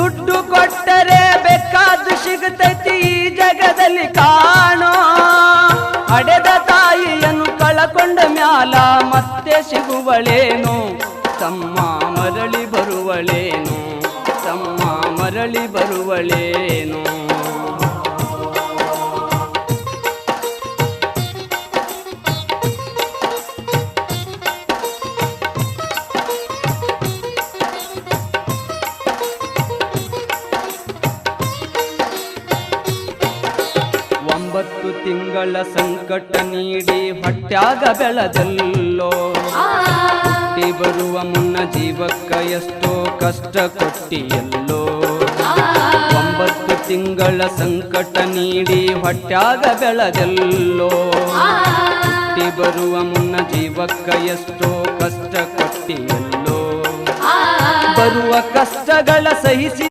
ದುಡ್ಡು ಕೊಟ್ಟರೆ ಬೇಕಾದ್ದು ಸಿಗುತ್ತೈತಿ ಈ ಜಗದಲ್ಲಿ ಕಾಣೋ. ಹಡೆದ ತಾಯಿಯನ್ನು ಕಳಕೊಂಡ ಮ್ಯಾಲ ಮತ್ತೆ ಸಿಗುವಳೇನು, ತಮ್ಮ ಮರಳಿ ಬರುವಳೇನು, ತಮ್ಮ ಮರಳಿ ಬರುವಳೇನು. ಒಂಬತ್ತು ತಿಂಗಳ ಸಂಕಟ ನೀಡಿ ಹೊಟ್ಯಾಗ ಬೆಳೆದಲ್ಲೋ. ಹುಟ್ಟಿ ಬರುವ ಮುನ್ನ ಜೀವಕ್ಕ ಎಷ್ಟೋ ಕಷ್ಟ ಕೊಟ್ಟಿಯಲ್ಲೋ. 9 ತಿಂಗಳ ಸಂಕಟ ನೀಡಿ ಹೊಟ್ಯಾಗ ಬೆಳೆದಲ್ಲೋ. ಹುಟ್ಟಿ ಬರುವ ಮುನ್ನ ಜೀವಕ್ಕ ಎಷ್ಟೋ ಕಷ್ಟ ಕೊಟ್ಟಿಯಲ್ಲೋ. ಬರುವ ಕಷ್ಟಗಳ ಸಹಿಸಿ